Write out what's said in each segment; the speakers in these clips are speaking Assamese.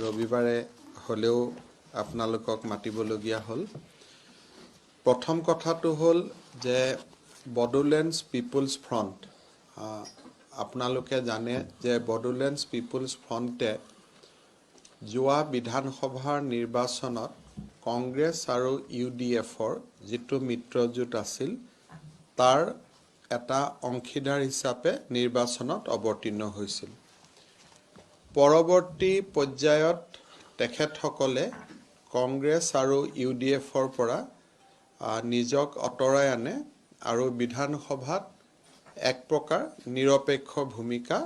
ৰবিবাৰে হলেও আপোনালোকক মাতিবলগীয়া হ'ল প্ৰথম কথাটো হ'ল যে বডোলেণ্ডছ পিপলছ ফ্ৰণ্ট আপোনালোকে জানে যে বডোলেণ্ডছ পিপলছ ফ্ৰণ্টে যোৱা বিধানসভাৰ নিৰ্বাচনত কংগ্ৰেছ আৰু UDFৰ যিটো মিত্ৰজোঁট আছিল তাৰ এটা অংশীদাৰ হিচাপে নিৰ্বাচনত অৱতীৰ্ণ হৈছিল পৰৱৰ্তী পৰ্যায়ত তেখেতসকলে কংগ্ৰেছ আৰু UDFৰ পৰা নিজক অতৰাই আনে আৰু বিধানসভাত এক প্ৰকাৰ নিৰপেক্ষ ভূমিকা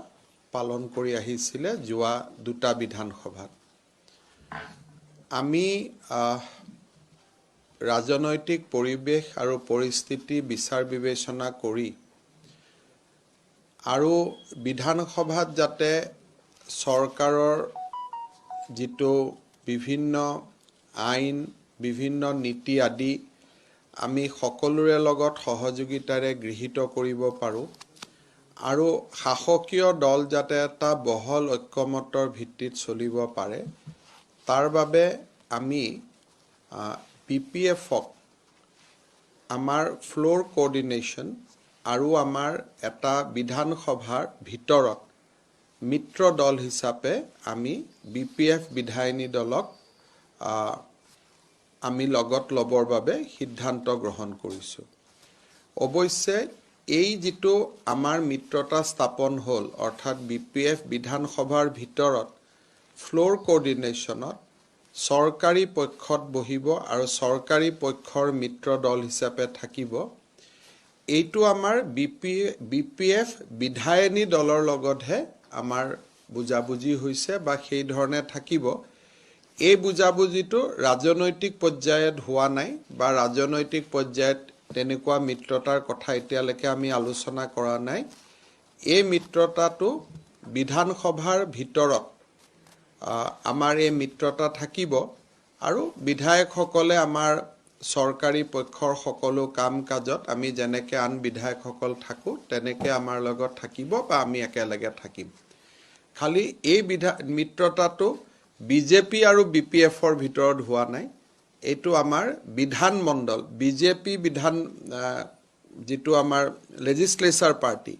পালন কৰি আহিছিলে যোৱা দুটা বিধানসভাত আমি ৰাজনৈতিক পৰিৱেশ আৰু পৰিস্থিতি বিচাৰ বিবেচনা কৰি আৰু বিধানসভাত যাতে চৰকাৰৰ যিটো বিভিন্ন আইন বিভিন্ন নীতি আদি আমি সকলোৰে লগত সহযোগিতাৰে গৃহীত কৰিব পাৰোঁ আৰু শাসকীয় দল যাতে এটা বহল ঐক্যমতৰ ভিত্তিত চলিব পাৰে তাৰ বাবে আমি BPFক আমাৰ ফ্লোৰ কোঅৰ্ডিনেশ্যন আৰু আমাৰ এটা বিধানসভাৰ ভিতৰত মিত্ৰ দল হিচাপে আমি BPF বিধায়িনী দলক আমি লগত লবৰ বাবে সিদ্ধান্ত গ্ৰহণ কৰিছোঁ অৱশ্যে এই যিটো আমাৰ মিত্ৰতা স্থাপন হ'ল অৰ্থাৎ BPF বিধানসভাৰ ভিতৰত ফ্লোৰ কোঅৰ্ডিনেশ্যনত চৰকাৰী পক্ষত বহিব আৰু চৰকাৰী পক্ষৰ মিত্ৰ দল হিচাপে থাকিব এইটো আমাৰ BPF বিধায়িনী দলৰ লগতহে আমাৰ বুজাবুজি হৈছে বা সেই ধৰণে থাকিব এই বুজাবুজিটো ৰাজনৈতিক পৰ্যায়ত হোৱা নাই বা ৰাজনৈতিক পৰ্যায়ত তেনেকুৱা মিত্ৰতাৰ কথা এতিয়ালৈকে আমি আলোচনা কৰা নাই এই মিত্ৰতাটো বিধানসভাৰ ভিতৰত আমাৰ এই মিত্ৰতা থাকিব আৰু বিধায়কসকলে আমাৰ চৰকাৰী পক্ষৰ সকলো কাম কাজত আমি যেনেকৈ আন বিধায়কসকল থাকোঁ তেনেকৈ আমাৰ লগত থাকিব বা আমি একেলগে থাকিম খালি এই মিত্ৰতাটো BJP আৰু BPFৰ ভিতৰত হোৱা নাই এইটো আমাৰ বিধানমণ্ডল BJP বিধান যিটো আমাৰ লেজিসলেচাৰ পাৰ্টি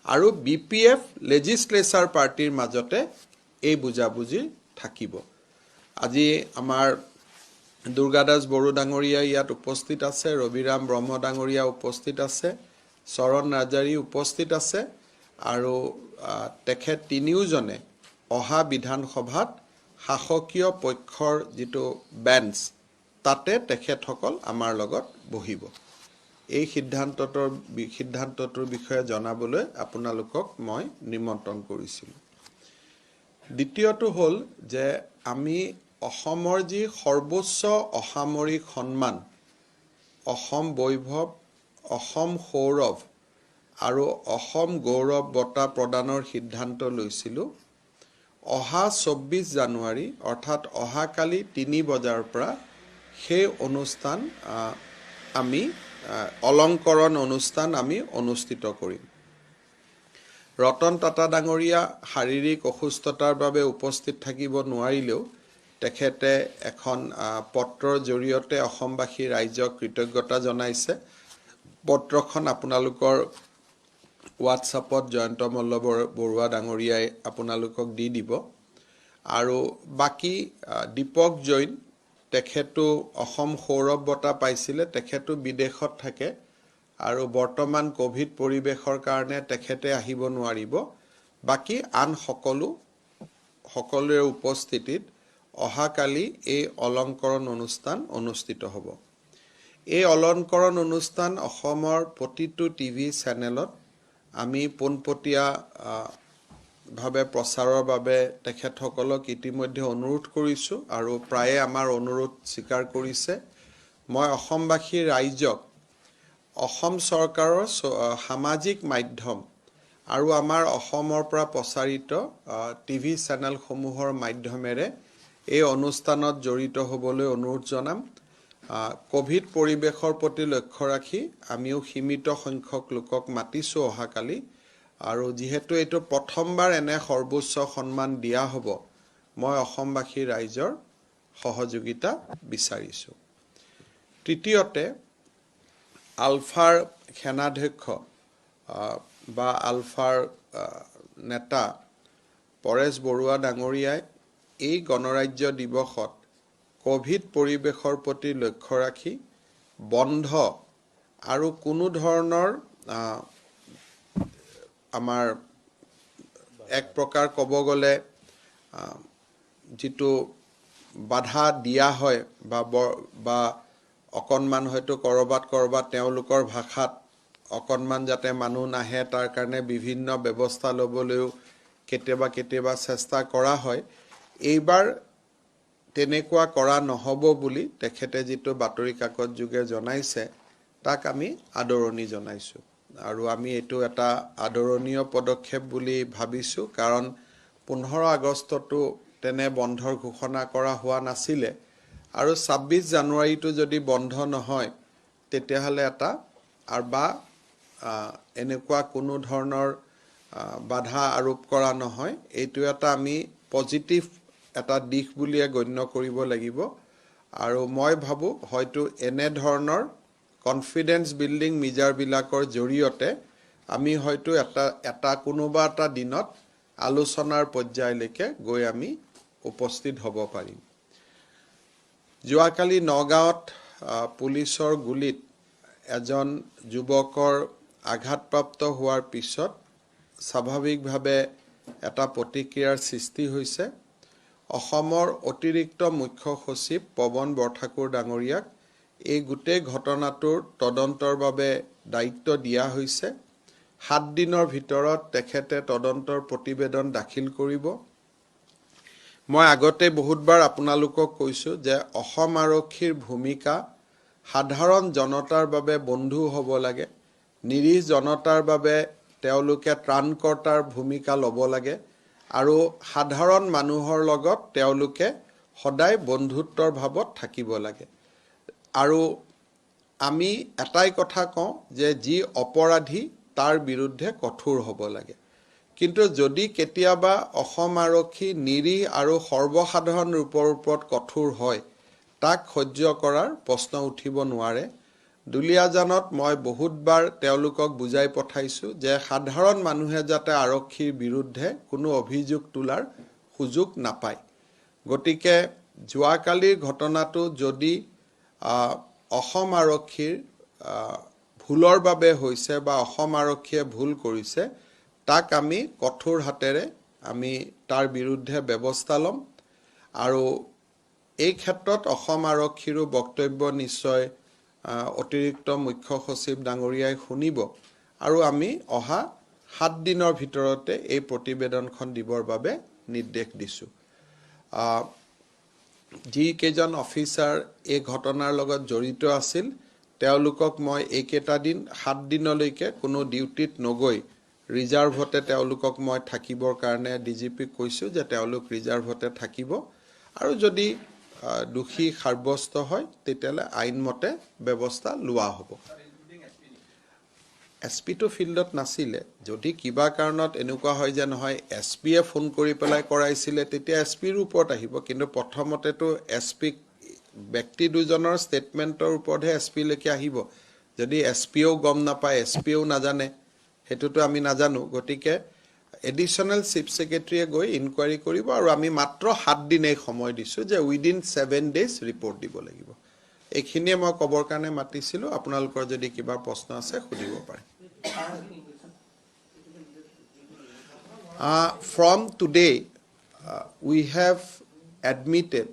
আৰু BPF লেজিসলেচাৰ পাৰ্টিৰ মাজতে এই বুজাবুজি থাকিব আজি আমাৰ দুৰ্গাদাস বড়ো ডাঙৰীয়া ইয়াত উপস্থিত আছে ৰবিৰাম ব্ৰহ্ম ডাঙৰীয়া উপস্থিত আছে চৰণ ৰাজাৰী উপস্থিত আছে আৰু তেখেত তিনিওজনে অহা বিধানসভাত শাসকীয় পক্ষৰ যিটো বেঞ্চ তাতে তেখেতসকল আমাৰ লগত বহিব এই সিদ্ধান্তটোৰ বিষয়ে জনাবলৈ আপোনালোকক মই নিমন্ত্ৰণ কৰিছিলোঁ দ্বিতীয়টো হ'ল যে আমি অসমৰ যি সৰ্বোচ্চ অসামৰিক সন্মান অসম বৈভৱ অসম সৌৰভ আৰু অসম গৌৰৱ বঁটা প্ৰদানৰ সিদ্ধান্ত লৈছিলোঁ অহা 24 জানুৱাৰী অৰ্থাৎ অহাকালি 3 বজাৰ পৰা সেই অনুষ্ঠান আমি অলংকৰণ অনুষ্ঠান আমি অনুষ্ঠিত কৰিম ৰতন টাটা ডাঙৰীয়া শাৰীৰিক অসুস্থতাৰ বাবে উপস্থিত থাকিব নোৱাৰিলেও তেখেতে এখন পত্ৰৰ জৰিয়তে অসমবাসী ৰাইজক কৃতজ্ঞতা জনাইছে পত্ৰখন আপোনালোকৰ হোৱাটছআপত জয়ন্ত মল্ল বৰুৱা ডাঙৰীয়াই আপোনালোকক দি দিব আৰু বাকি দীপক জৈন তেখেতো অসম সৌৰভ বঁটা পাইছিলে তেখেতো বিদেশত থাকে আৰু বৰ্তমান কোভিড পৰিবেশৰ কাৰণে তেখেতে আহিব নোৱাৰিব বাকি আন সকলোৰে উপস্থিতিত অহাকালি এই অলংকৰণ অনুষ্ঠান অনুষ্ঠিত হ'ব এই অলংকৰণ অনুষ্ঠান অসমৰ প্ৰতিটো টিভি চেনেলত আমি পোনপটীয়া ভাৱে প্ৰচাৰৰ বাবে তেখেতসকলক ইতিমধ্যে অনুৰোধ কৰিছোঁ আৰু প্ৰায়ে আমাৰ অনুৰোধ স্বীকাৰ কৰিছে মই অসমবাসী ৰাইজক অসম চৰকাৰৰ সামাজিক মাধ্যম আৰু আমাৰ অসমৰ পৰা প্ৰচাৰিত টিভি চেনেলসমূহৰ মাধ্যমেৰে এই অনুষ্ঠানত জড়িত হ'বলৈ অনুৰোধ জনাম কোভিড পৰিবেশৰ প্ৰতি লক্ষ্য ৰাখি আমিও সীমিত সংখ্যক লোকক মাতিছোঁ অহাকালি আৰু যেহেতু এইটো প্ৰথমবাৰ এনে সৰ্বোচ্চ সন্মান দিয়া হ'ব মই অসমবাসী ৰাইজৰ সহযোগিতা বিচাৰিছোঁ। তৃতীয়তে, আলফাৰ সেনাধ্যক্ষ বা আলফাৰ নেতা পৰেশ বৰুৱা ডাঙৰীয়াই এই গণৰাজ্য দিৱসত কোভিড পৰিৱেশৰ প্ৰতি লক্ষ্য ৰাখি বন্ধ আৰু কোনো ধৰণৰ আমাৰ এক প্ৰকাৰ ক'ব গ'লে যিটো বাধা দিয়া হয় বা অকণমান হয়তো ক'ৰবাত তেওঁলোকৰ ভাষাত অকণমান যাতে মানুহ নাহে তাৰ কাৰণে বিভিন্ন ব্যৱস্থা ল'বলৈও কেতিয়াবা চেষ্টা কৰা হয়। এইবাৰ তেনেকুৱা কৰা নহ'ব বুলি তেখেতে যিটো বাতৰি কাকত যোগে জনাইছে তাক আমি আদৰণি জনাইছোঁ আৰু আমি এইটো এটা আদৰণীয় পদক্ষেপ বুলি ভাবিছোঁ, কাৰণ 15 আগষ্টতো তেনে বন্ধৰ ঘোষণা কৰা হোৱা নাছিলে আৰু 26 জানুৱাৰীটো যদি বন্ধ নহয় তেতিয়াহ'লে এটা বা এনেকুৱা কোনো ধৰণৰ বাধা আৰোপ কৰা নহয়, এইটো এটা আমি পজিটিভ এটা দিশ বুলিয়ে গণ্য কৰিব লাগিব। আৰু মই ভাবোঁ হয়তো এনেধৰণৰ কনফিডেন্স বিল্ডিং মেজাৰবিলাকৰ জৰিয়তে আমি হয়তো কোনোবা এটা দিনত আলোচনাৰ পৰ্যায়লৈকে গৈ আমি উপস্থিত হ'ব পাৰিম। যোৱাকালি নগাঁৱত পুলিচৰ গুলীত এজন যুৱকৰ আঘাতপ্ৰাপ্ত হোৱাৰ পিছত স্বাভাৱিকভাৱে এটা প্ৰতিক্ৰিয়াৰ সৃষ্টি হৈছে। অসমৰ অতিৰিক্ত মুখ্য সচিব পৱন বৰঠাকুৰ ডাঙৰীয়াক এই গোটেই ঘটনাটোৰ তদন্তৰ বাবে দায়িত্ব দিয়া হৈছে। 7 দিনৰ ভিতৰত তেখেতে তদন্তৰ প্ৰতিবেদন দাখিল কৰিব। মই আগতে বহুতবাৰ আপোনালোকক কৈছোঁ যে অসম আৰক্ষীৰ ভূমিকা সাধাৰণ জনতাৰ বাবে বন্ধু হ'ব লাগে, নিৰীহ জনতাৰ বাবে তেওঁলোকে ত্ৰাণকৰ্তাৰ ভূমিকা ল'ব লাগে আৰু সাধাৰণ মানুহৰ লগত তেওঁলোকে সদায় বন্ধুত্বৰ ভাৱত থাকিব লাগে। আৰু আমি এটাই কথা কওঁ যে যি অপৰাধী তাৰ বিৰুদ্ধে কঠোৰ হ'ব লাগে, কিন্তু যদি কেতিয়াবা অসম আৰক্ষী নিৰীহ আৰু সৰ্বসাধাৰণ ৰূপৰ ওপৰত কঠোৰ হয় তাক সহ্য কৰাৰ প্ৰশ্ন উঠিব নোৱাৰে। দুলীয়াজানত মই বহুতবাৰ তেওঁলোকক বুজাই পঠাইছোঁ যে সাধাৰণ মানুহে যাতে আৰক্ষীৰ বিৰুদ্ধে কোনো অভিযোগ তোলাৰ সুযোগ নাপায়। গতিকে যোৱাকালিৰ ঘটনাটো যদি অসম আৰক্ষীৰ ভুলৰ বাবে হৈছে বা অসম আৰক্ষীয়ে ভুল কৰিছে তাক আমি কঠোৰ হাতেৰে আমি তাৰ বিৰুদ্ধে ব্যৱস্থা ল'ম আৰু এই ক্ষেত্ৰত অসম আৰক্ষীৰো বক্তব্য নিশ্চয় অতিৰিক্ত মুখ্য সচিব ডাঙৰীয়াই শুনিব আৰু আমি অহা 7 দিনৰ ভিতৰতে এই প্ৰতিবেদনখন দিবৰ বাবে নিৰ্দেশ দিছোঁ। যিকেইজন অফিচাৰ এই ঘটনাৰ লগত জড়িত আছিল তেওঁলোকক মই এইকেইটা দিন 7 দিনলৈকে কোনো ডিউটিত নগৈ ৰিজাৰ্ভতে তেওঁলোকক মই থাকিবৰ কাৰণে ডিজিপিক কৈছোঁ যে তেওঁলোক ৰিজাৰ্ভতে থাকিব আৰু যদি দোষী সাব্যস্ত হয় তেতিয়াহ'লে আইনমতে ব্যৱস্থা লোৱা হ'ব। এছপিটো ফিল্ডত নাছিলে, যদি কিবা কাৰণত এনেকুৱা হয় যে নহয় এছপিয়ে ফোন কৰি পেলাই কৰাইছিলে তেতিয়া এছপিৰ ওপৰত আহিব, কিন্তু প্ৰথমতেতো এছপিক ব্যক্তি দুজনৰ ষ্টেটমেণ্টৰ ওপৰতহে এছপিলৈকে আহিব। যদি এছপিয়েও গম নাপায়, এছপিয়েও নাজানে, সেইটোতো আমি নাজানো। গতিকে এডিশ্যনেল চিফ ছেক্ৰেটাৰীয়ে গৈ ইনকুৱাৰী কৰিব আৰু আমি মাত্ৰ 7 দিনেই সময় দিছোঁ যে উইদিন 7 days ৰিপৰ্ট দিব লাগিব। এইখিনিয়ে মই ক'বৰ কাৰণে মাতিছিলোঁ। আপোনালোকৰ যদি কিবা প্ৰশ্ন আছে সুধিব পাৰে। From today, we have admitted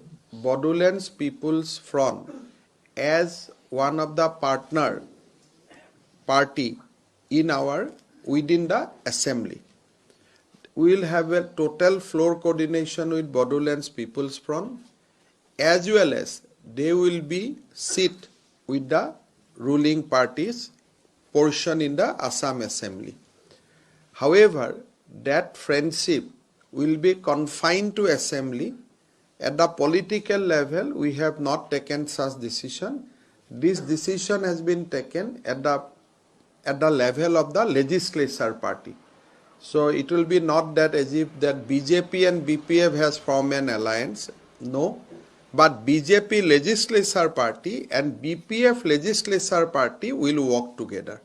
Bodoland's People's Front as one of the partner party within the assembly. We will have a total floor coordination with Bodoland's People's Front, as well as they will be sit with the ruling parties portion in the Assam Assembly. However, that friendship will be confined to assembly. At the political level, we have not taken such decision. This decision has been taken at the level of the legislature party. So it will be not that as if that BJP and BPF has formed an alliance. No. But BJP legislature party and BPF legislature party will work together.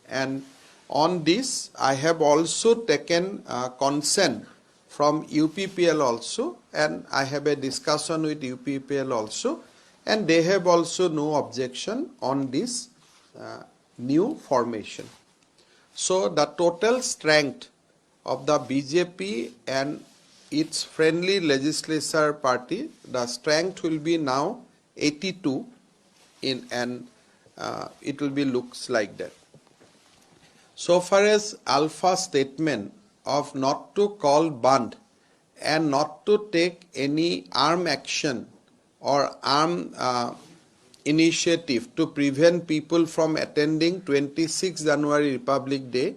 And on this, I have also taken consent from UPPL also, and I have a discussion with UPPL also, and they have also no objection on this new formation. So the total strength of the BJP and its friendly legislature party, the strength will be now 82 and it will be looks like that. So far as Alpha statement of not to call band and not to take any arm action or arm initiative to prevent people from attending 26 January Republic Day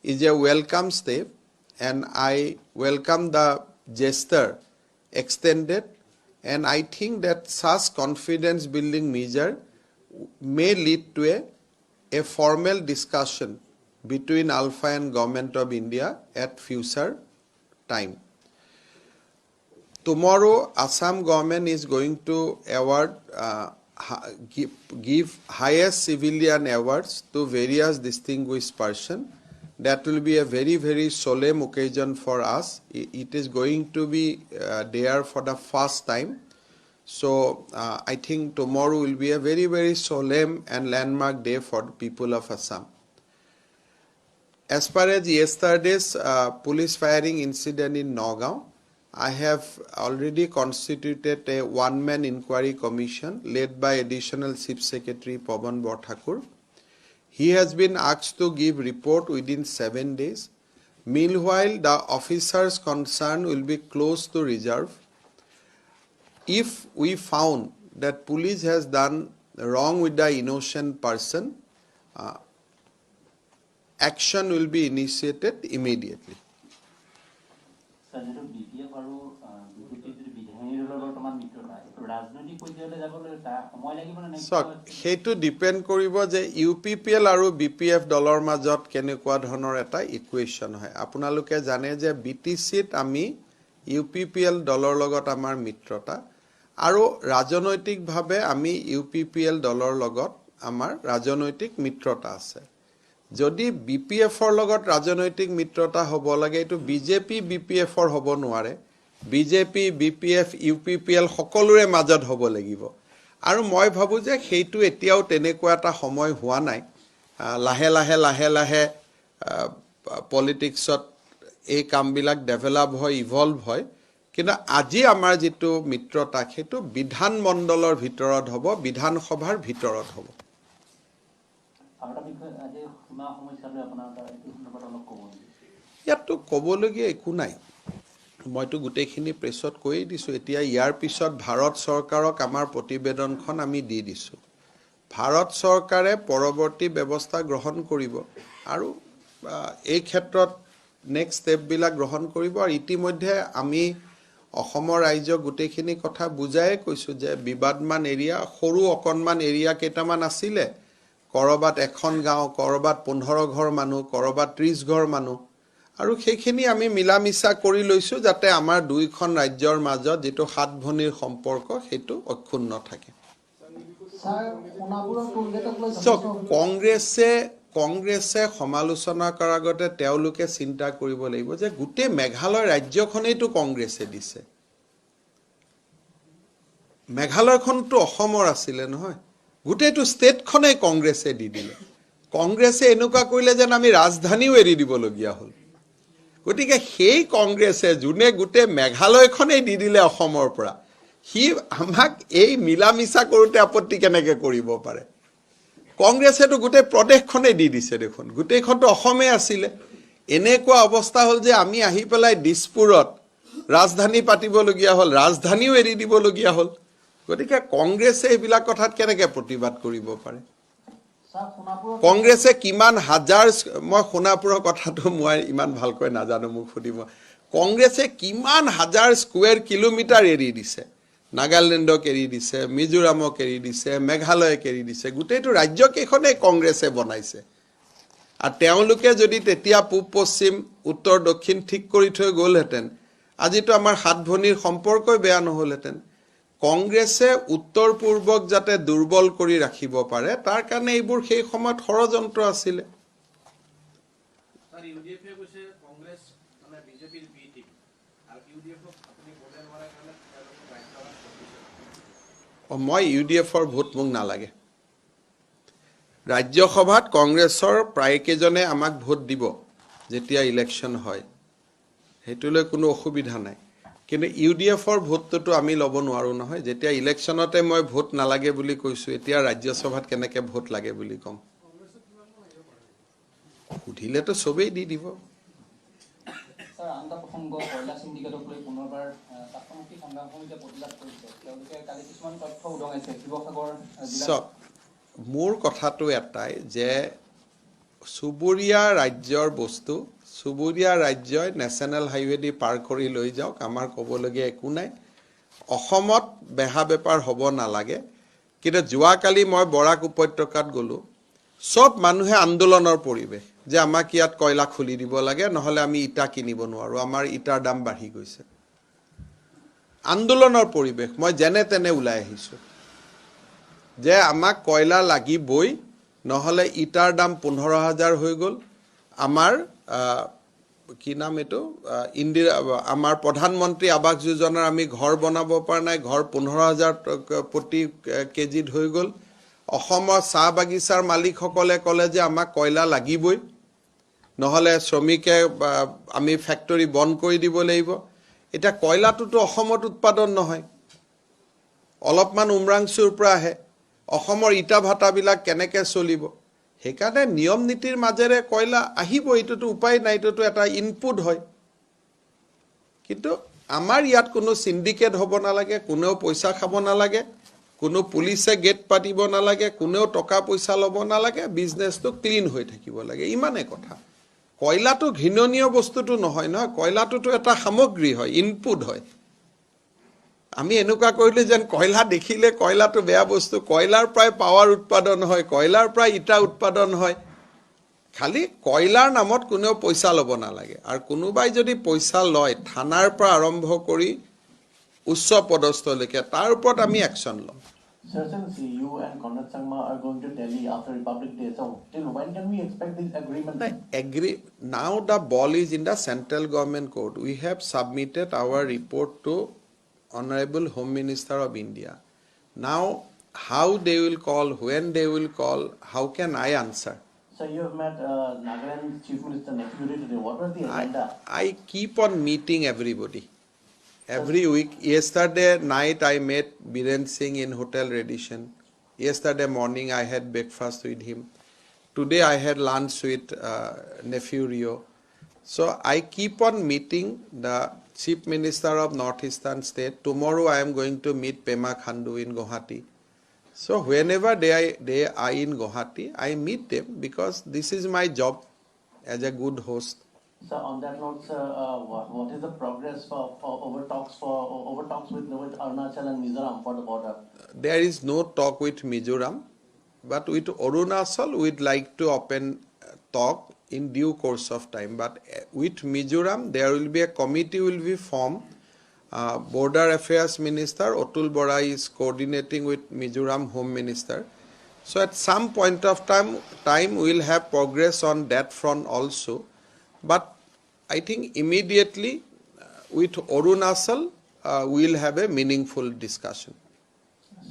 is a welcome step, and I welcome the gesture extended, and I think that such confidence building measure may lead to a formal discussion between Alpha and Government of India at future time. Tomorrow, Assam government is going to award give highest civilian awards to various distinguished persons. That will be a very, very solemn occasion for us. It is going to be there for the first time. So I think tomorrow will be a very, very solemn and landmark day for the people of Assam. As far as yesterday's police firing incident in Nagaon, I have already constituted a one-man inquiry commission led by Additional Chief Secretary Pawan Borthakur. He has been asked to give report within 7 days. Meanwhile, the officers concerned will be close to reserve. If we found that police has done wrong with the innocent person, action will be initiated immediately. So, hetu depend koribo je UPPL aru BPF dolor majot kenekwa dhonor eta equation hoy. Apunaluke jane je BTC t ami UPPL dolor logot amar mitrota aru rajanoitik bhabe ami UPPL dolor logot amar rajanoitik mitrota ase. Jodi BPF or logot rajanoitik mitrota hobo lage etu BJP BPF or hobo noare. BJP, BPF, UPPL সকলোৰে মাজত হ'ব লাগিব আৰু মই ভাবো যে হেতু এতিয়াও তেনেকুৱা এটা সময় হোৱা নাই লাহে লাহে পলিটিক্সত এই কামবিলাক ডেভেলপ হয় ইভলভ হয় কিন্তু আজি আমাৰ যেটো মিত্ৰতা হেতু বিধান মণ্ডলৰ ভিতৰত হ'ব বিধান সভাৰ ভিতৰত হ'ব আৰু বিষয় আজি সীমা সমস্যালৈ আপোনাৰ এইটো সন্দৰ্ভত অলপ ক'ব ইয়াতো ক'বলগীয়া একো নাই মইতো গুটেখিনি প্ৰেছত কৈ দিছো এতিয়া ইয়াৰ পিছত ভাৰত চৰকাৰক আমাৰ প্ৰতিবেদনখন আমি দি দিছো ভাৰত চৰকাৰে পৰৱৰ্তী ব্যৱস্থা গ্ৰহণ কৰিব আৰু এই ক্ষেত্ৰত নেক্সট ষ্টেপ বিলাক গ্ৰহণ কৰিব আৰু ইতিমধ্যে আমি অসমৰ ৰাজ্য গুটেখিনি কথা বুজাই কৈছো যে বিবাদমান এৰিয়া সৰু অকনমান এৰিয়া কেইটামান আছিলে কৰবাত এখন গাঁও কৰবাত 15 ঘৰ মানুহ কৰবাত 30 ঘৰ মানুহ আৰু সেইখিনি আমি মিলামিছা কৰি লৈছো যাতে আমাৰ দুইখন ৰাজ্যৰ মাজত যেটো হাত ভনিৰ সম্পৰ্ক হেতু অক্ষুণ্ণ থাকে কংগ্ৰেছে সমালোচনা কৰাৰ আগতে তেওঁলোকে চিন্তা কৰিব লাগিব যে গুটে মেঘালয় ৰাজ্যখনেইটো কংগ্ৰেছে দিছে মেঘালয়খনটো অসমৰ আছিল নহয় গুটেটো ষ্টেটখনে কংগ্ৰেছে দি দিলে কংগ্ৰেছে এনেকুৱা কৰিলে যেন আমি ৰাজধানীও এৰি দিব লগিয়া হ'ল গতিকে সেই কংগ্ৰেছে জুনে গুটে মেঘালয়খনেই দি দিলে অসমৰ পৰা হি আমাক এই মিলামিছা কৰোতে আপত্তি কেনেকে কৰিব পাৰে কংগ্ৰেছেটো গুটে প্ৰদেশখনেই দি দিছে দেখোন গুটেখনটো অসমে আছিলে এনেকুৱা অৱস্থা হ'ল যে আমি আহি পেলাই দিছপুৰত ৰাজধানী পাতিব লগিয়া হ'ল ৰাজধানীও এৰি দিব লগিয়া হ'ল গতিকে কংগ্ৰেছে এইবিলাক কথাত কেনেকে প্ৰতিবাদ কৰিব পাৰে কংগ্ৰেছে কিমান হাজাৰ মই সোনাপুৰৰ কথাটো মই ইমান ভালকৈ নাজানো মোক খুদিব কংগ্ৰেছে কিমান হাজাৰ স্কয়াৰ কিলোমিটাৰ এৰি দিছে নাগালেণ্ডক এৰি দিছে মিজোৰামক এৰি দিছে মেঘালয়ক এৰি দিছে গুটেটো ৰাজ্য কেখনে কংগ্ৰেছে বনাইছে আৰু তেওঁলোকে যদি তেতিয়া পূব পশ্চিম উত্তৰ দক্ষিণ ঠিক কৰি থৈ গ'লহেঁতেন আজিতো আমাৰ সাত ভনীৰ সম্পৰ্কই বেয়া নহ'লহেঁতেন কংগ্ৰেছে উত্তৰ পূৰ্বক যাতে দুৰ্বল কৰি ৰাখিব পাৰে তাৰ কাৰণে এইবোৰ সেই সময়ত ষড়যন্ত্ৰ আছিলে স্যাৰ ইউডিএফে কৈছে কংগ্ৰেস মানে বিজেপিৰ বি টিম আৰু ইউডিএফক আপুনি ভোটে নোৱাৰা কাৰণে তেওঁলোকক ৰাজ্যসভাত মই ইউডিএফৰ ভোট মোক নালাগে ৰাজ্যসভাত কংগ্ৰেছৰ প্ৰায়কেইজনে আমাক ভোট দিব যেতিয়া ইলেকশ্যন হয় হেতুলৈ কোনো অসুবিধা নাই কিন্তু ইউডিএফৰ ভোটটো আমি ল'ব নোৱাৰো নহয় যেতিয়া ইলেকশ্যনতে মই ভোট নালাগে বুলি কৈছো এতিয়া ৰাজ্যসভাত কেনেকৈ ভোট লাগে বুলি কম সুধিলেতো সবেই দি দিব স্যাৰ আনটা প্ৰসংগ কয়লা সিন্ডিকেটক লৈ পুনৰবাৰ তাৎক্ষণিক সংগ্ৰাম সমিতিয়ে প্ৰতিবাদ কৰিছে তেওঁলোকে কালি কিছুমান তথ্য উদঙাইছে শিৱসাগৰ জিলাত মোৰ কথাটো এটাই যে সুবুৰীয়া ৰাজ্যৰ বস্তু সুবুৰীয়া ৰাজ্যই নেশ্যনেল হাইৱে দি পাৰ কৰি লৈ যাওক আমাৰ ক'বলগীয়া একো নাই অসমত বেহা বেপাৰ হ'ব নালাগে কিন্তু যোৱাকালি মই বৰাক উপত্যকাত গ'লো সব মানুহে আন্দোলনৰ পৰিৱেশ যে আমাক ইয়াত কয়লা খুলি দিব লাগে নহ'লে আমি ইটা কিনিব নোৱাৰো আমাৰ ইটাৰ দাম বাঢ়ি গৈছে আন্দোলনৰ পৰিৱেশ মই যেনে তেনে ওলাই আহিছো যে আমাক কয়লা লাগিবই নহ'লে ইটাৰ দাম 15,000 হৈ গ'ল আমাৰ কি নাম এটো ইন্দিৰা আমাৰ প্ৰধানমন্ত্ৰী আৱাস যোজনাৰ আমি ঘৰ বনাব পৰা নাই ঘৰ 15,000 প্ৰতি কেজিত হৈ গ'ল অসমৰ চাহ বাগিচাৰ মালিকসকলে ক'লে যে আমাক কয়লা লাগিবই নহ'লে শ্ৰমিকে আমি ফেক্টৰী বন্ধ কৰি দিব লাগিব এটা কয়লাটোতো অসমত উৎপাদন নহয় অলপমান উমৰাংচুৰ পৰা আহে অসমৰ ইটা ভাটাবিলাক কেনেকৈ চলিব সেইকাৰণে নিয়ম নীতিৰ মাজেৰে কয়লা আহিব এইটোতো উপায় নাই এইটোতো এটা ইনপুট হয় কিন্তু আমাৰ ইয়াত কোনো সিন্ডিকেট হ'ব নালাগে কোনেও পইচা খাব নালাগে কোনো পুলিচে গেট পাতিব নালাগে কোনেও টকা পইচা ল'ব নালাগে বিজনেছটো ক্লিন হৈ থাকিব লাগে ইমানে কথা কয়লাটো ঘৃণনীয় বস্তুটো নহয় নহয় কয়লাটোতো এটা সামগ্ৰী হয় ইনপুট হয় আমি এনেকুৱা কৰিলে যেন কয়লা দেখিলে কয়লাটো বেয়া বস্তু কয়লাৰ প্ৰায় পাৱাৰ উৎপাদন হয় কয়লাৰ প্ৰায় ইটা উৎপাদন হয় খালি কয়লাৰ নামত কোনেও পইচা ল'ব নালাগে আৰু কোনোবাই যদি পইচা লয় থানাৰ পৰা আৰম্ভ কৰি উচ্চ পদস্থলৈকে তাৰ ওপৰত আমি একশ্যন ল'ম Sir, since you and Conrad Sangma are going to Delhi after Republic Day, so till when can we expect this agreement? Now the ball is in the central government court. We have submitted our report to Honorable Home Minister of India. Now, how they will call, when they will call, how can I answer? So you have met Nagaland Chief Minister Nepuri today. What was the agenda? I keep on meeting everybody. Every week. Yesterday night I met Biren Singh in Hotel Radisson. Yesterday morning I had breakfast with him. Today I had lunch with Nefurio. So I keep on meeting the Chief Minister of Northeastern State. Tomorrow I am going to meet Pema Khandu in Guwahati. So whenever they are in Guwahati, I meet them because this is my job as a good host. So on that note, sir, what is the progress for over talks with Arunachal and Mizoram for the border? There is no talk with Mizoram, but with Arunachal we'd like to open talk in due course of time. But with Mizoram, there will be a committee will be formed. Border Affairs Minister Otul Bora is coordinating with Mizoram Home Minister. So at some point of time we'll have progress on that front also. But I think immediately with Arunachal we'll have a meaningful discussion.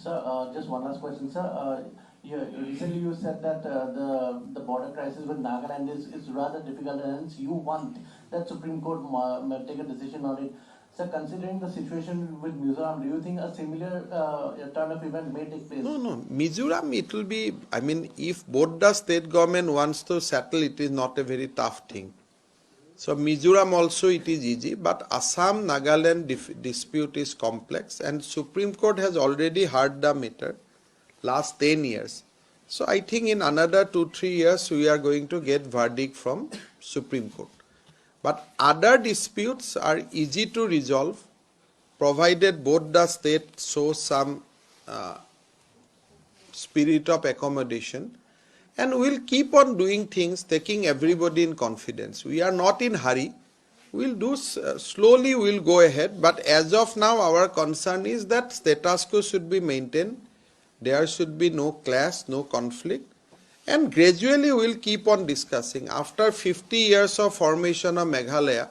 Sir, just one last question, sir. Recently you said that the border crisis with Nagaland is rather difficult, and hence you want that Supreme Court take a decision on it. Sir, considering the situation with Mizoram, do you think a similar turn of event may take place? No. Mizoram, it will be, I mean, if both the state government wants to settle, it is not a very tough thing. So Mizoram also it is easy, but Assam-Nagaland dispute is complex and Supreme Court has already heard the matter last 10 years. So I think in another 2-3 years we are going to get verdict from Supreme Court. But other disputes are easy to resolve provided both the states show some spirit of accommodation. And we'll keep on doing things, taking everybody in confidence. We are not in hurry. We'll do slowly, we'll go ahead. But as of now, our concern is that status quo should be maintained. There should be no clash, no conflict. And gradually, we'll keep on discussing. After 50 years of formation of Meghalaya,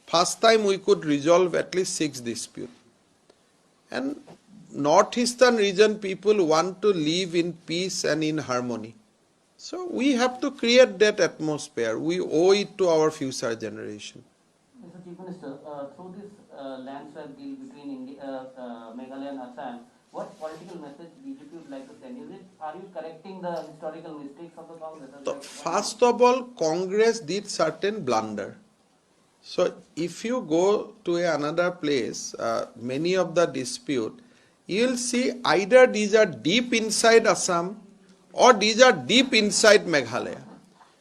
first time we could resolve at least 6 disputes. And northeastern region people want to live in peace and in harmony. So we have to create that atmosphere. We owe it to our future generation. Mr. Chief Minister, through this land swap deal between Meghalaya and Assam, what political message BJP would like to send? Are you correcting the historical mistakes of the Congress? So first of all, Congress did certain blunder. So if you go to another place, many of the dispute, you'll see either these are deep inside Assam or these are deep inside Meghalaya.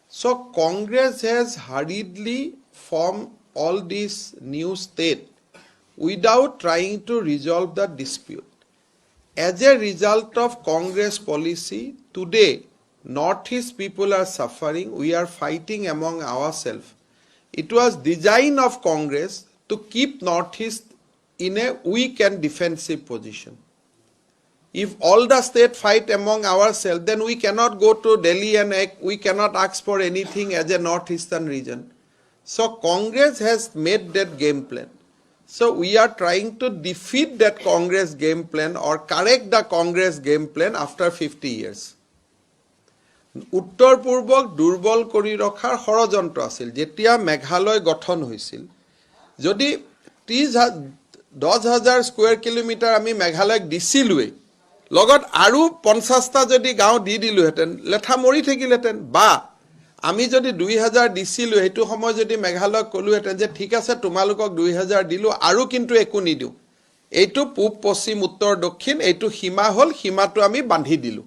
So Congress has hurriedly formed all these new state without trying to resolve the dispute. As a result of Congress policy, today Northeast people are suffering. We are fighting among ourselves. It was design of Congress to keep Northeast in a weak and defensive position. If all the state fight among ourselves, then we cannot go to Delhi and we cannot ask for anything as a northeastern region. So Congress has made that game plan. So we are trying to defeat that Congress game plan or correct the Congress game plan after 50 years. উত্তৰ পূৰ্বক দুৰ্বল কৰি ৰখাৰ ষড়যন্ত্ৰ আছিল যেতিয়া মেঘালয় গঠন হৈছিল যদি 10,000 স্কয়াৰ কিলোমিটাৰ আমি মেঘালয়ক দিছিলুৱে লগত আৰু 50টা যদি গাঁও দি দিলুহেতেন লেঠা মৰি থাকিলহেতেন বা আমি যদি 2000 দিছিলু হেতু সময় যদি মেঘালয়ক কলুহেতেন যে ঠিক আছে তোমালোকক 2000 দিলু আৰু কিন্তু একো নিদিও এইটো পূব পশ্চিম উত্তৰ দক্ষিণ এইটো সীমা হল সীমাটো আমি বান্ধি দিলু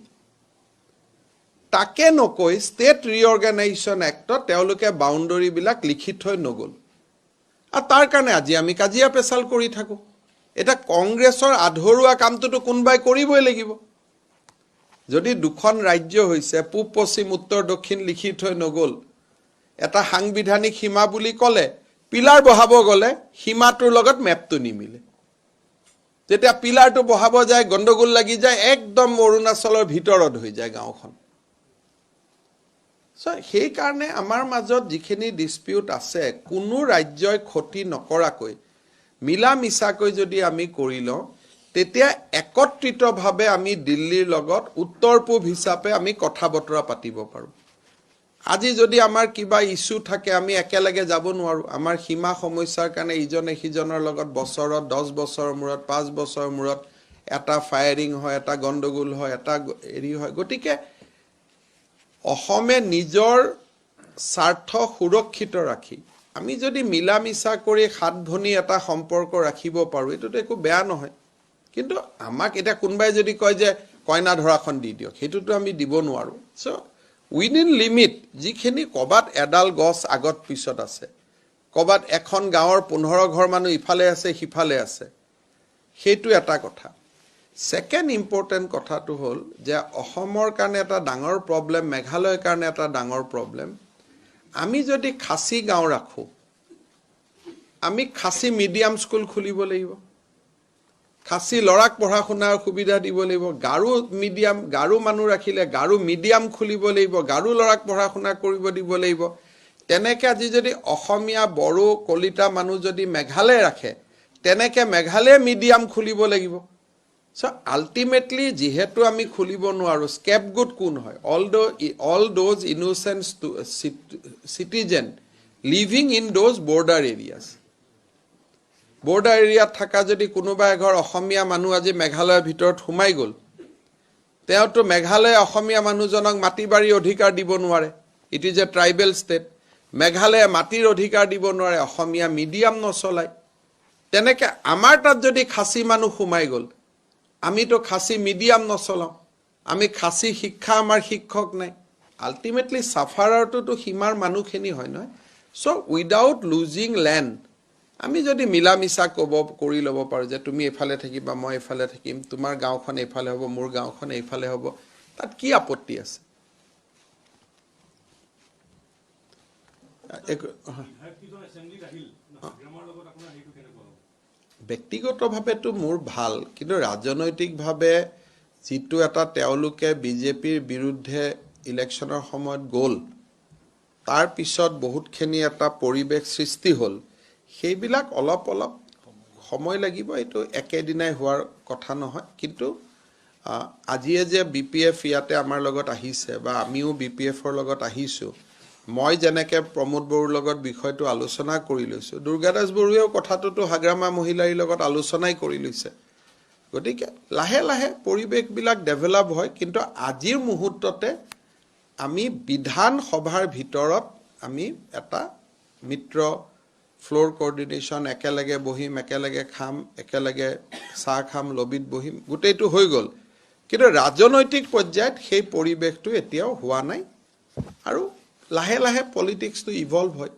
তাকে নকৈ ষ্টেট ৰিঅৰ্গানাইজেশ্যন এক্টত তেওঁলোকে বাউণ্ডাৰী বিলাক লিখি থৈ নগল আৰু তাৰ কাৰণে আজি আমি কাজিয়া পেছাল কৰি থাকো এটা কংগ্ৰেছৰ আধৰুৱা কামটো কোনবাই কৰিবই লাগিব যদি দুখন ৰাজ্য হৈছে পূব পশ্চিম উত্তৰ দক্ষিণ লিখি থৈ নগল এটা সাংবিধানিক সীমা বুলি কলে পিলাৰ বহাব গলে সীমাটোৰ লগত মেপটো নিমিলে যেতিয়া পিলাৰটো বহাব যায় গণ্ডগোল লাগি যায় একদম অৰুণাচলৰ ভিতৰত হৈ যায় গাঁওখন So, সেই কাৰণে আমাৰ মাজত যিখিনি ডিসপিউট আছে কোনো ৰাজ্যই ক্ষতি নকৰাকৈ মিলা মিছাকৈ যদি আমি কৰিলো তেতিয়া একত্ৰিতভাৱে আমি দিল্লীৰ লগত উত্তৰ পূব হিচাপে আমি কথা বতৰা পাতিব পাৰো আজি যদি আমাৰ কিবা ইস্যু থাকে আমি একেলগে যাব নোৱাৰো আমাৰ সীমা সমস্যাৰ কাৰণে ইজনে সিজনৰ লগত বছৰত 10 বছৰৰ মূৰত 5 বছৰৰ মূৰত এটা ফায়াৰিং হয় এটা গণ্ডগোল হয় এটা এৰি হয় গটিকে অসমে নিজৰ স্বাৰ্থ সুৰক্ষিত ৰাখি আমি যদি মিলা মিছা কৰি হাত ভনি এটা সম্পৰ্ক ৰাখিব পাৰো এটোটো একো বেয়া নহয় কিন্তু আমাক এটা কোনবাই যদি কয় যে কয়না ধৰাখন দি দিও হেতুটো আমি দিব নোৱাৰো সো উইদিন লিমিট যিখিনি কবাত এডাল গছ আগত পিছত আছে কবাত এখন গাঁৱৰ 15 ঘৰ মানুহ ইফালে আছে হিফালে আছে হেতু এটা কথা Second important কথাটো হল যে অসমৰ কাৰণে এটা ডাঙৰ প্ৰবলেম মেঘালয়ৰ কাৰণে এটা ডাঙৰ প্ৰবলেম আমি যদি খাসী গাঁও ৰাখো আমি খাসী মিডিয়াম স্কুল খুলিব লাগিব খাসী লৰাক পঢ়া শুনাৰ সুবিধা দিব লাগিব গাৰু মিডিয়াম গাৰু মানুহ ৰাখিলে গাৰু মিডিয়াম খুলিব লাগিব গাৰু লৰাক পঢ়া শুনা কৰিব দিব লাগিব তেনেকে আজি যদি অসমীয়া বড়ো কলিতা মানুহ যদি মেঘালয় ৰাখে তেনেকে মেঘালয় মিডিয়াম খুলিব লাগিব So ultimately যেহেতু আমি খুলিব নোৱাৰো স্কেপগুট কোন হয় all those innocent citizen living in those border areas থাকা যদি কোনোবা এঘৰ অসমীয়া মানুহ আজি মেঘালয়ৰ ভিতৰত সোমাই গল তেওটো মেঘালয় অসমীয়া মানুহজনক মাটি বাৰী অধিকাৰ দিব নোৱাৰে it is a tribal state Meghalaya মাটিৰ অধিকাৰ দিব নোৱাৰে অসমীয়া মিডিয়াম নচলাই তেনেকে আমাৰ তাত যদি খাসী মানুহ সোমাই গল আমি তো খাসী মিডিয়াম নচলাও আমি খাসী শিক্ষা আমাৰ শিক্ষক নাই আলটিমেটলি সাফাৰাৰটো তো হিমাৰ মানুহখিনি হয় নহয় সো উইদাউট লুজিং ল্যান্ড আমি যদি মিলা মিছা কৰি লব পাৰো যে তুমি এফালে থাকিবা মই এফালে থাকিম তোমাৰ গাঁওখন এফালে হ'ব মোৰ গাঁওখন এফালে হ'ব তাত কি আপত্তি আছে ব্যক্তিগতভাৱেতো মোৰ ভাল, কিন্তু ৰাজনৈতিকভাৱে যিটো এটা তেওঁলোকে বিজেপিৰ বিৰুদ্ধে ইলেকশ্যনৰ সময়ত গ'ল, তাৰ পিছত বহুতখিনি এটা পৰিৱেশ সৃষ্টি হ'ল, সেইবিলাক অলপ সময় লাগিব, এইটো একেদিনাই হোৱাৰ কথা নহয়। কিন্তু আজিয়ে যে BPF ইয়াতে আমাৰ লগত আহিছে বা আমিও BPFৰ লগত আহিছোঁ, মই যেনেকৈ প্ৰমোদ বড়োৰ লগত বিষয়টো আলোচনা কৰি লৈছোঁ, দুৰ্গাদাস বড়োৱেও কথাটোতো হাগ্ৰামা মহিলাৰ লগত আলোচনাই কৰি লৈছে। গতিকে লাহে লাহে পৰিৱেশবিলাক ডেভেলপ হয়, কিন্তু আজিৰ মুহূৰ্ততে আমি বিধানসভাৰ ভিতৰত আমি এটা মিত্ৰ ফ্ল'ৰ কোঅৰ্ডিনেশ্যন, একেলগে বহিম, একেলগে খাম, একেলগে চাহ খাম, লবিত বহিম, গোটেইটো হৈ গ'ল। কিন্তু ৰাজনৈতিক পৰ্যায়ত সেই পৰিৱেশটো এতিয়াও হোৱা নাই, আৰু লাহে লাহে পলিটিক্সটো ইভলভ হয়।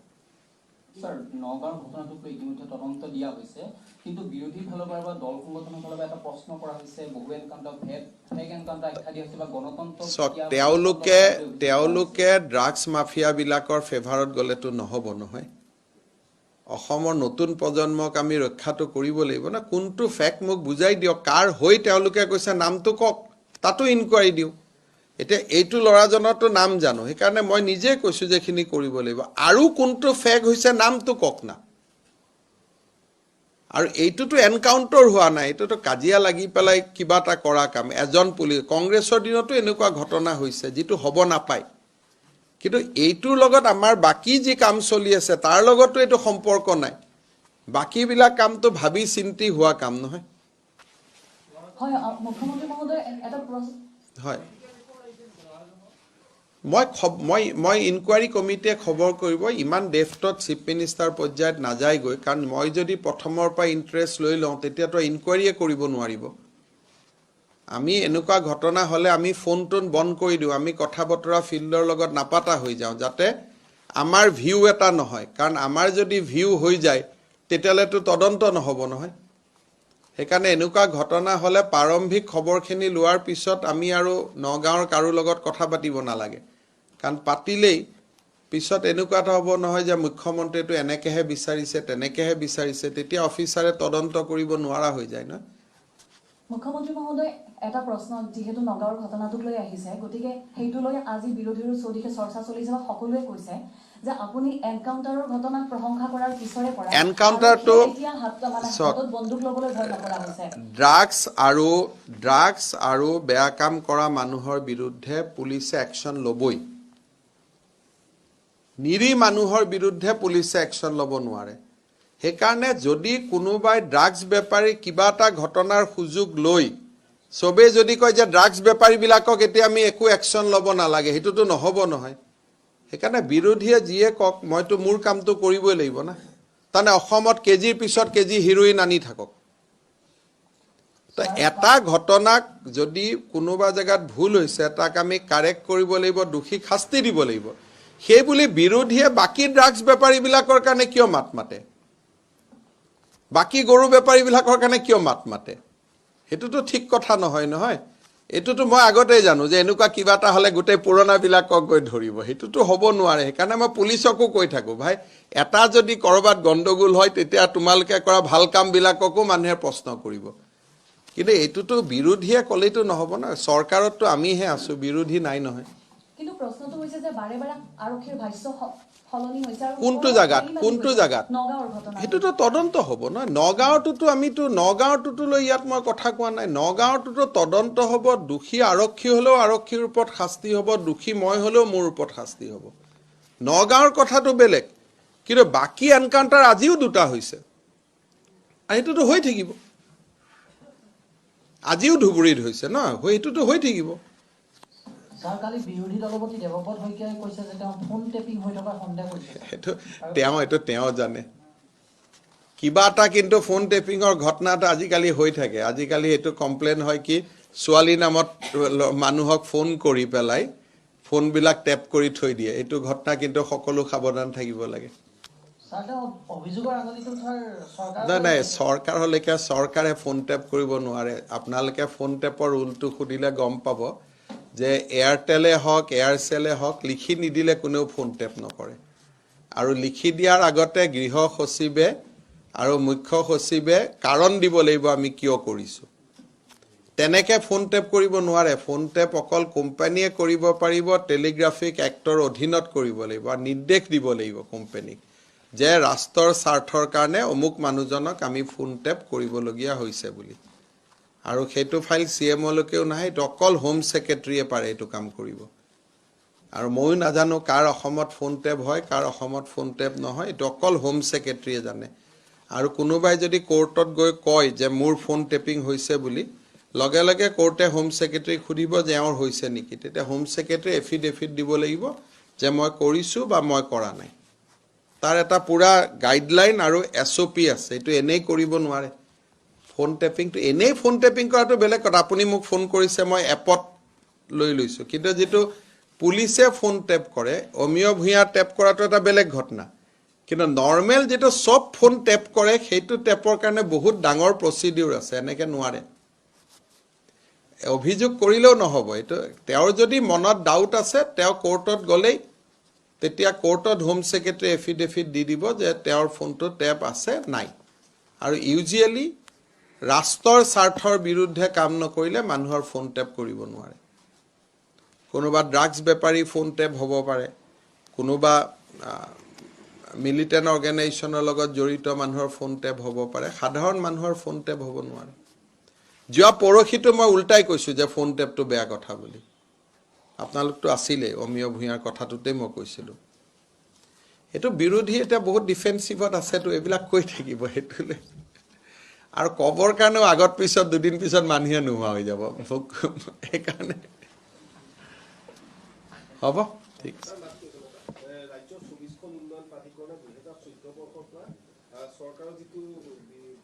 স্যাৰ, নগাঁৱৰ ঘটনাটোক লৈ ইতিমধ্যে তদন্ত দিয়া হৈছে, কিন্তু বিৰোধী ফালৰ পৰা বা দল সংগঠনৰ ফালৰ পৰা এটা প্ৰশ্ন কৰা হৈছে, বহু এনকাউণ্টাৰ ফেক এনকাউণ্টাৰ আখ্যা দিয়া হৈছে বা গণতন্ত্ৰ তেওঁলোকে ড্ৰাগছ মাফিয়াবিলাকৰ ফেভাৰত গ'লেতো নহ'ব নহয়। অসমৰ নতুন প্ৰজন্মক আমি ৰক্ষাটো কৰিব লাগিব না। কোনটো ফেক মোক বুজাই দিয়ক, কাৰ হৈ তেওঁলোকে কৈছে নামটো কওক, তাতো ইনকুৱাৰী দিওঁ। এতিয়া এইটো ল'ৰাজনৰতো নাম জানো, সেইকাৰণে মই নিজে কৈছোঁ যে এইখিনি কৰিব লাগিব। আৰু কোনটো ফেক হৈছে নামটো কওক না। আৰু এইটোতো এনকাউণ্টাৰ হোৱা নাই, এইটোতো কাজিয়া লাগি পেলাই কিবা এটা কৰা কাম। এজন পুলিচ, কংগ্ৰেছৰ দিনতো এনেকুৱা ঘটনা হৈছে যিটো হ'ব নাপায়, কিন্তু এইটোৰ লগত আমাৰ বাকী যি কাম চলি আছে তাৰ লগতো এইটো সম্পৰ্ক নাই। বাকীবিলাক কামটো ভাবি চিন্তি হোৱা কাম নহয়। হয়, মুখ্যমন্ত্ৰী মহোদয়, এটা প্ৰশ্ন। হয়, মই ইনকুৱাৰী কমিটিয়ে খবৰ কৰিব, ইমান ডেফটত চিফ মিনিষ্টাৰ পৰ্যায়ত নাযায়গৈ, কাৰণ মই যদি প্ৰথমৰ পৰা ইণ্টাৰেষ্ট লৈ লওঁ তেতিয়াতো ইনকুৱাৰীয়ে কৰিব নোৱাৰিব। আমি এনেকুৱা ঘটনা হ'লে আমি ফোন টোন বন্ধ কৰি দিওঁ, আমি কথা বতৰা ফিল্ডৰ লগত নাপাতা হৈ যাওঁ, যাতে আমাৰ ভিউ এটা নহয়। কাৰণ আমাৰ যদি ভিউ হৈ যায় তেতিয়াহ'লেতো তদন্ত নহ'ব নহয়। সেইকাৰণে এনেকুৱা ঘটনা হ'লে প্ৰাৰম্ভিক খবৰখিনি লোৱাৰ পিছত আমি আৰু নগাঁৱৰ কাৰো লগত কথা পাতিব নালাগে, কাৰণ পাতিলেই পিছত এনেকুৱা এটা হ'ব নহয় যে মুখ্যমন্ত্ৰীটো এনেকৈহে বিচাৰিছে, তেনেকৈহে বিচাৰিছে, তেতিয়া অফিচাৰে তদন্ত কৰিব নোৱাৰা হৈ যায় নহয়। মুখ্যমন্ত্ৰী মহোদয়, এটা প্ৰশ্ন, যিহেতু নগাঁৱৰ ঘটনাটোক লৈ আহিছে, গতিকে সেইটো লৈ আজি বিৰোধীৰ চৌদিশে চৰ্চা চলিছে বা সকলোৱে কৈছে যে আপুনি এনকাউণ্টাৰৰ ঘটনাক প্ৰশংসা কৰাৰ পিছৰে পৰা এনকাউণ্টাৰটো এতিয়া হাতত বন্দুক ল'বলৈ ভয় নকৰা হৈছে। ড্ৰাগছ আৰু বেয়া কাম কৰা মানুহৰ বিৰুদ্ধে পুলিচে একশ্যন ল'বই। নিৰীহ মানুহৰ বিৰুদ্ধে পুলিচে একশ্যন ল'ব নোৱাৰে। সেইকাৰণে যদি কোনোবাই ড্ৰাগছ বেপাৰী কিবা এটা ঘটনাৰ সুযোগ লৈ চবেই যদি কয় যে ড্ৰাগছ বেপাৰীবিলাকক এতিয়া আমি একো একশ্যন ল'ব নালাগে, সেইটোতো নহ'ব নহয়। সেইকাৰণে বিৰোধীয়ে যিয়ে কওক, মইতো মোৰ কামটো কৰিবই লাগিব না। তাৰমানে অসমত কেজিৰ পিছত কেজি হিৰোইন আনি থাকক। তো এটা ঘটনাক যদি কোনোবা জেগাত ভুল হৈছে, তাক আমি কাৰেক্ট কৰিব লাগিব, দোষীক শাস্তি দিব লাগিব। সেই বুলি বিৰোধীয়ে বাকী ড্ৰাগছ বেপাৰীবিলাকৰ কাৰণে কিয় মাত মাতে, বাকী গৰু বেপাৰীবিলাকৰ কাৰণে কিয় মাত মাতে? সেইটোতো ঠিক কথা নহয় নহয়। এইটোতো মই আগতেই জানো যে এনেকুৱা কিবা এটা হ'লে গোটেই পুৰণাবিলাকক গৈ ধৰিব, সেইটোতো হ'ব নোৱাৰে। সেইকাৰণে মই পুলিচকো কৈ থাকোঁ, ভাই এটা যদি ক'ৰবাত গণ্ডগোল হয় তেতিয়া তোমালোকে কৰা ভাল কামবিলাককো মানুহে প্ৰশ্ন কৰিব। কিন্তু এইটোতো বিৰোধীয়ে ক'লেইতো নহ'ব না। চৰকাৰততো আমিহে আছোঁ, বিৰোধী নাই নহয়। কিন্তু প্ৰশ্নটো হৈছে যে বাৰে বাৰে আৰক্ষীৰ ভাষ্য সলনি হৈছে, আৰু কোনটো জাগাত নগাঁৱৰ ঘটনা সেইটোতো তদন্ত হ'ব নহয়। নগাঁৱটোতো লৈ ইয়াত মই কথা কোৱা নাই। নগাঁৱটোতো তদন্ত হ'ব, দোষী আৰক্ষী হ'লেও আৰক্ষীৰ ওপৰত শাস্তি হ'ব, দোষী মই হ'লেও মোৰ ওপৰত শাস্তি হ'ব। নগাঁৱৰ কথাটো বেলেগ, কিন্তু বাকী এনকাউণ্টাৰ আজিও দুটা হৈছে, আৰু সেইটোতো হৈ থাকিব। আজিও ধুবুৰীত হৈছে ন, সেইটোতো হৈ থাকিব। স্যাৰ, কালি বিৰোধী দলপতি দেৱপদ শইকীয়াই কৈছে যে তেওঁ ফোন টেপিং হৈ থকাৰ সন্দেহ কৰিছে। তেওঁ জানে কিবা এটা, কিন্তু ফোন টেপিঙৰ ঘটনা এটা আজিকালি হৈ থাকে। আজিকালি এইটো কমপ্লেইন হয় কি, ছোৱালী নামত মানুহক ফোন কৰি পেলাই ফোনবিলাক টেপ কৰি থৈ দিয়ে। এইটো ঘটনা কিন্তু সকলো সাৱধান থাকিব লাগে। নাই, চৰকাৰলৈকে চৰকাৰে ফোন টেপ কৰিব নোৱাৰে। আপোনালোকে ফোন টেপৰ ৰুলটো সুধিলে গম পাব যে এয়াৰটেলে হওক, এয়াৰচেলে হওক, লিখি নিদিলে কোনেও ফোন টেপ নকৰে। আৰু লিখি দিয়াৰ আগতে গৃহ সচিবে আৰু মুখ্য সচিবে কাৰণ দিব লাগিব আমি কিয় কৰিছোঁ। তেনেকৈ ফোন টেপ কৰিব নোৱাৰে। ফোন টেপ অকল কোম্পানীয়ে কৰিব পাৰিব, টেলিগ্ৰাফিক এক্টৰ অধীনত কৰিব লাগিব আৰু নিৰ্দেশ দিব লাগিব কোম্পানীক যে ৰাষ্ট্ৰৰ স্বাৰ্থৰ কাৰণে অমুক মানুহজনক আমি ফোন টেপ কৰিবলগীয়া হৈছে বুলি। আৰু সেইটো ফাইল CMলৈকেও নাহে, এইটো অকল হোম ছেক্ৰেটাৰীয়ে পাৰে এইটো কাম কৰিব। আৰু ময়ো নাজানো কাৰ অসমত ফোন টেপ হয়, কাৰ অসমত ফোন টেপ নহয়, এইটো অকল হোম ছেক্ৰেটাৰীয়ে জানে। আৰু কোনোবাই যদি কোৰ্টত গৈ কয় যে মোৰ ফোন টেপিং হৈছে বুলি, লগে লগে কোৰ্টে হোম ছেক্ৰেটাৰীক সুধিব যে এওঁৰ হৈছে নেকি। তেতিয়া হোম ছেক্ৰেটাৰী এফিডেভিট দিব লাগিব যে মই কৰিছোঁ বা মই কৰা নাই। তাৰ এটা পূৰা গাইডলাইন আৰু SOP আছে, এইটো এনেই কৰিব নোৱাৰে। ফোন টেপিংটো এনেই ফোন টেপিং কৰাটো বেলেগ কথা, আপুনি মোক ফোন কৰিছে মই এপত লৈ লৈছোঁ, কিন্তু যিটো পুলিচে ফোন টেপ কৰে, অমিয় ভূঞা টেপ কৰাটো এটা বেলেগ ঘটনা। কিন্তু নৰ্মেল যিটো চব ফোন টেপ কৰে সেইটো টেপৰ কাৰণে বহুত ডাঙৰ প্ৰচিডিউৰ আছে, এনেকৈ নোৱাৰে। অভিযোগ কৰিলেও নহ'ব। এইটো তেওঁৰ যদি মনত ডাউট আছে তেওঁ কোৰ্টত গ'লেই তেতিয়া কোৰ্টত হোম ছেক্ৰেটাৰী এফিডেভিট দি দিব যে তেওঁৰ ফোনটো টেপ আছে নাই। আৰু ইউজুৱেলি ৰাষ্ট্ৰৰ স্বাৰ্থৰ বিৰুদ্ধে কাম নকৰিলে মানুহৰ ফোন টেপ কৰিব নোৱাৰে। কোনোবা ড্ৰাগছ বেপাৰী ফোন টেপ হ'ব পাৰে, কোনোবা মিলিটেণ্ট অৰ্গেনাইজেশ্যনৰ লগত জড়িত মানুহৰ ফোন টেপ হ'ব পাৰে, সাধাৰণ মানুহৰ ফোন টেপ হ'ব নোৱাৰে। যোৱা পৰহিটো মই উল্টাই কৈছোঁ যে ফোন টেপটো বেয়া কথা বুলি। আপোনালোকতো আছিলেই, অমিয় ভূঞাৰ কথাটোতেই মই কৈছিলোঁ। এইটো বিৰোধী এতিয়া বহুত ডিফেন্সিভত আছেতো, এইবিলাক কৈ থাকিব সেইটোলৈ। আৰু ক'বৰ কাৰণেও আগত পিছত দুদিন পিছত মানুহে নোহোৱা হৈ যাব, সেইকাৰণে হ'ব ঠিক আছে। ৰাজ্যৰ 24খন উন্নয়ন প্ৰাধিকৰণে 2014 বৰ্ষৰ পৰা চৰকাৰৰ যিটো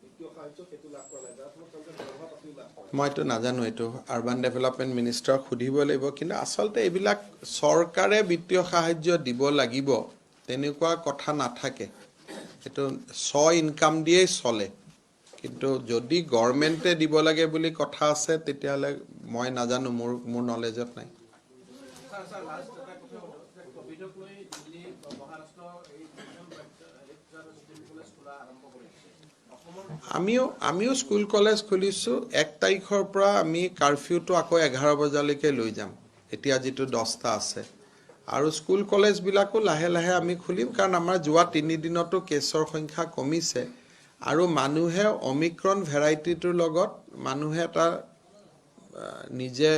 বিত্তীয় সাহায্য সেইটো লাভ কৰা নাই, যাৰ ফলত তেওঁলোকে দৰমহা পাতিও লাভ কৰা নাই। মই এইটো নাজানো, এইটো আৰ্বান ডেভেলপমেণ্ট মিনিষ্টাৰক সুধিব লাগিব। কিন্তু আচলতে এইবিলাক চৰকাৰে বিত্তীয় সাহায্য দিব লাগিব তেনেকুৱা কথা নাথাকে। এইটো ইনকাম দিয়েই চলে। কিন্তু যদি গভৰ্ণমেণ্টে দিব লাগে বুলি কথা আছে তেতিয়াহ'লে মই নাজানো, মোৰ নলেজত নাই। স্যাৰ লাষ্ট এটা কথা হ'ল যে কোভিডক লৈ দিল্লী মহাৰাষ্ট্ৰ এই স্কুল কলেজ খোলা আৰম্ভ কৰিছে। আমিও স্কুল কলেজ খুলিছোঁ। 1 তাৰিখৰ পৰা আমি কাৰফিউটো আকৌ 11 বজালৈকে লৈ যাম, এতিয়া যিটো 10টা আছে। আৰু স্কুল কলেজবিলাকো লাহে লাহে আমি খুলিম, কাৰণ আমাৰ যোৱা 3 দিনতো কেছৰ সংখ্যা কমিছে। আৰু মানুহে অমিক্ৰন ভেৰাইটিটোৰ লগত মানুহে এটা নিজে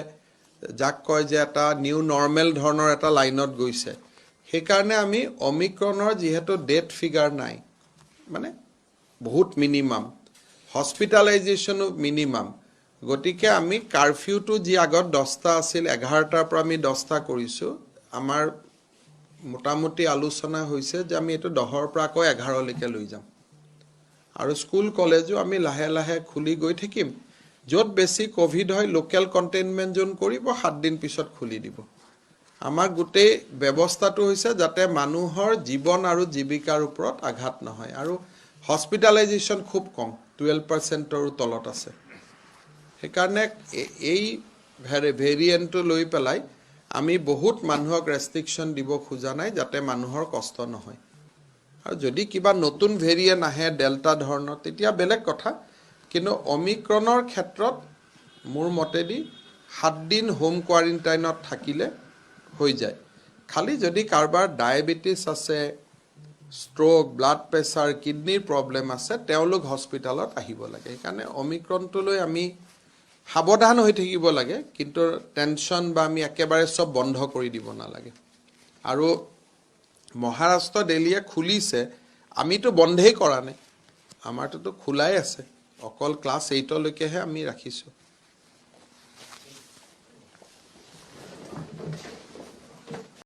যাক কয় যে এটা নিউ নৰ্মেল ধৰণৰ এটা লাইনত গৈছে। সেইকাৰণে আমি অমিক্ৰনৰ যিহেতু ডেথ ফিগাৰ নাই, মানে বহুত মিনিমাম, হস্পিটেলাইজেশ্যনো মিনিমাম, গতিকে আমি কাৰফিউটো যি আগত 10টা আছিল 11টাৰ পৰা আমি 10টা কৰিছোঁ। আমাৰ মোটামুটি আলোচনা হৈছে যে আমি এইটো 10ৰ পৰা আকৌ 11লৈকে লৈ যাম। আৰু স্কুল কলেজো আমি লাহে লাহে খুলি গৈ থাকিম। য'ত বেছি ক'ভিড হয় লোকেল কণ্টেইনমেণ্ট জোন কৰিব, 7 দিন পিছত খুলি দিব। আমাৰ গোটেই ব্যৱস্থাটো হৈছে যাতে মানুহৰ জীৱন আৰু জীৱিকাৰ ওপৰত আঘাত নহয়। আৰু হস্পিটেলাইজেশ্যন খুব কম, 12%ৰো তলত আছে। সেইকাৰণে এই ভেৰিয়েণ্টটো লৈ পেলাই আমি বহুত মানুহক ৰেষ্ট্ৰিকশ্যন দিব খোজা নাই, যাতে মানুহৰ কষ্ট নহয়। আৰু যদি কিবা নতুন ভেৰিয়েণ্ট আহে ডেল্টা ধৰণৰ তেতিয়া বেলেগ কথা। কিন্তু অমিক্ৰনৰ ক্ষেত্ৰত মোৰ মতেদি 7 দিন হোম কোৱাৰেণ্টাইনত থাকিলে হৈ যায়। খালি যদি কাৰোবাৰ ডায়েবেটিছ আছে, ষ্ট্ৰোক, ব্লাড প্ৰেছাৰ, কিডনিৰ প্ৰব্লেম আছে, তেওঁলোক হস্পিটেলত আহিব লাগে। সেইকাৰণে অমিক্ৰনটো লৈ আমি সাৱধান হৈ থাকিব লাগে, কিন্তু টেনশ্যন বা আমি একেবাৰে চব বন্ধ কৰি দিব নালাগে। আৰু মহাৰাষ্ট্ৰ দিল্লীয়ে খুলিছে, আমিতো বন্ধেই কৰা নাই, আমাৰটোতো খোলাই আছে, অকল ক্লাছ 8লৈকেহে আমি ৰাখিছোঁ।